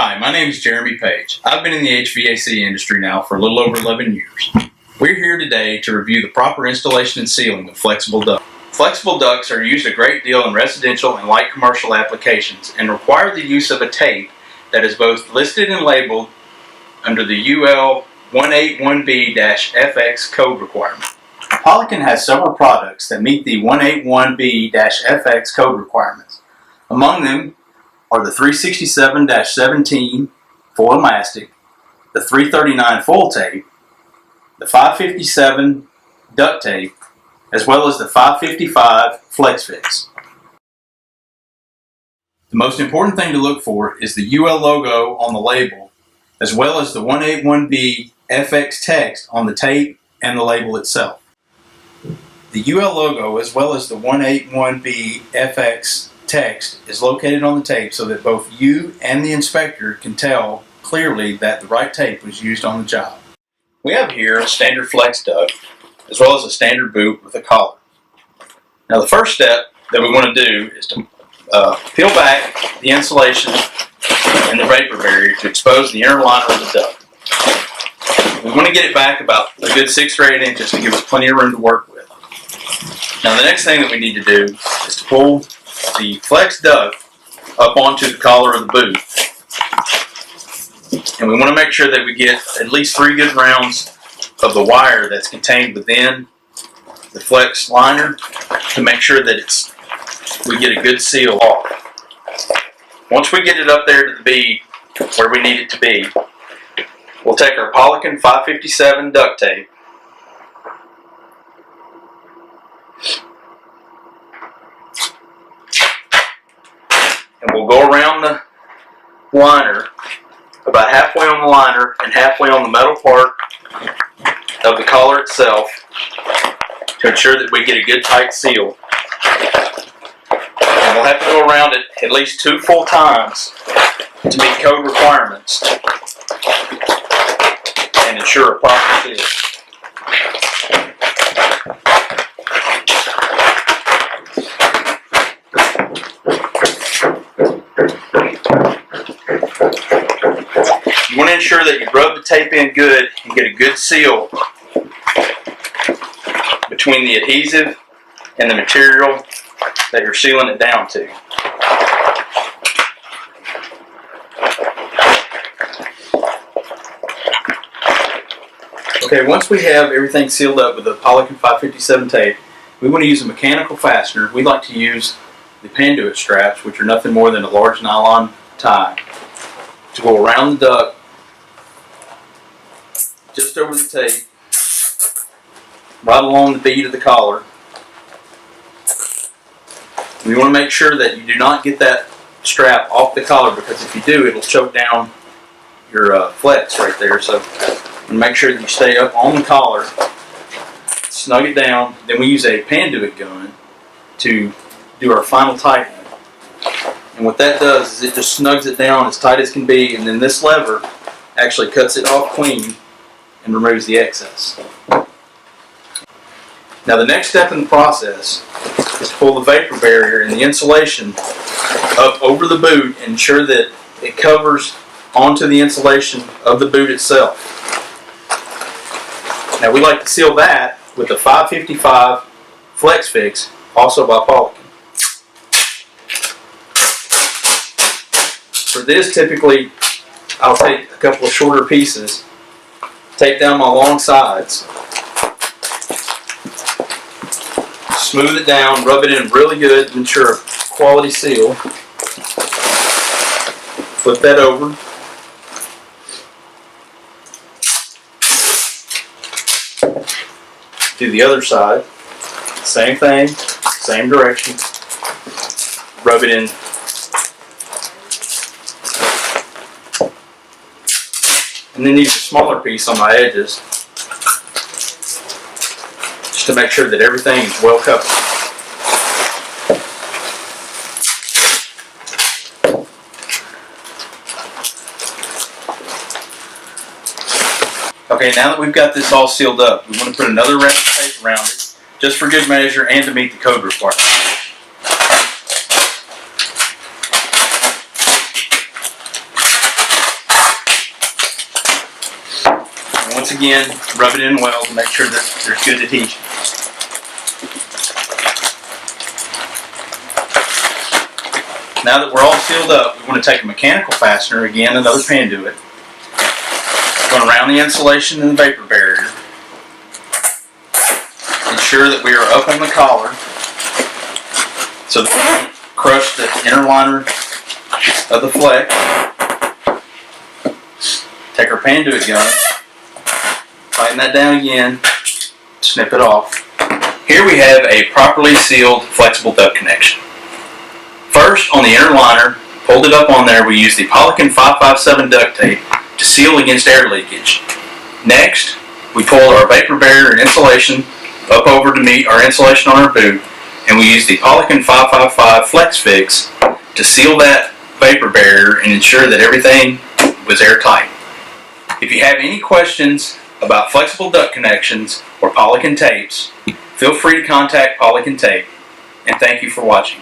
Hi, my name is Jeremy Page. I've been in the HVAC industry now for a little over 11 years. We're here today to review the proper installation and sealing of flexible ducts. Flexible ducts are used a great deal in residential and light commercial applications and require the use of a tape that is both listed and labeled under the UL 181B-FX code requirement. Polyken has several products that meet the 181B-FX code requirements. Among them are the 367-17 foil mastic, the 339 foil tape, the 557 duct tape, as well as the 555 flex fix. The most important thing to look for is the UL logo on the label, as well as the 181B FX text on the tape and the label itself. The UL logo, as well as the 181B FX text, is located on the tape so that both you and the inspector can tell clearly that the right tape was used on the job. We have here a standard flex duct, as well as a standard boot with a collar. Now the first step that we want to do is to peel back the insulation and the vapor barrier to expose the inner liner of the duct. We want to get it back about a good 6 or 8 inches to give us plenty of room to work with. Now the next thing that we need to do is to pull the flex duct up onto the collar of the boot. And we want to make sure that we get at least 3 good rounds of the wire that's contained within the flex liner to make sure that we get a good seal off. Once we get it up there to the bead where we need it to be, we'll take our Polyken 557 duct tape and we'll go around the liner about halfway on the liner and halfway on the metal part of the collar itself to ensure that we get a good tight seal. And we'll have to go around it at least 2 full times to meet code requirements and ensure a proper seal. You want to ensure that you rub the tape in good and get a good seal between the adhesive and the material that you're sealing it down to. Okay, once we have everything sealed up with the Polyken 557 tape, we want to use a mechanical fastener. We like to use the panduit straps, which are nothing more than a large nylon tie, to go around the duct just over the tape, right along the bead of the collar. We want to make sure that you do not get that strap off the collar, because if you do, it'll choke down your flex right there. So make sure that you stay up on the collar, snug it down. Then we use a panduit gun to do our final tightening. And what that does is it just snugs it down as tight as can be, and then this lever actually cuts it off clean and removes the excess. Now the next step in the process is to pull the vapor barrier and the insulation up over the boot and ensure that it covers onto the insulation of the boot itself. Now we like to seal that with the 555 flex fix, also by Polyken. For this, typically I'll take a couple of shorter pieces, take down my long sides, smooth it down, rub it in really good to ensure a quality seal. Flip that over. Do the other side. Same thing, same direction. Rub it in. And then use a smaller piece on my edges just to make sure that everything is well covered. Okay, now that we've got this all sealed up, we want to put another wrap of tape around it, just for good measure and to meet the code requirements. Once again, rub it in well to make sure that there's good adhesion. Now that we're all sealed up, we want to take a mechanical fastener, again another Panduit. We're going to round the insulation and the vapor barrier. Ensure that we are up on the collar so that we don't crush the inner liner of the flex. Take our Panduit gun, tighten that down again, snip it off. Here we have a properly sealed flexible duct connection. First, on the inner liner, pulled it up on there, we use the Polyken 557 duct tape to seal against air leakage. Next, we pull our vapor barrier and insulation up over to meet our insulation on our boot, and we use the Polyken 555 Flex Fix to seal that vapor barrier and ensure that everything was airtight. If you have any questions about flexible duct connections or Polyken tapes, feel free to contact Polyken Tape, and thank you for watching.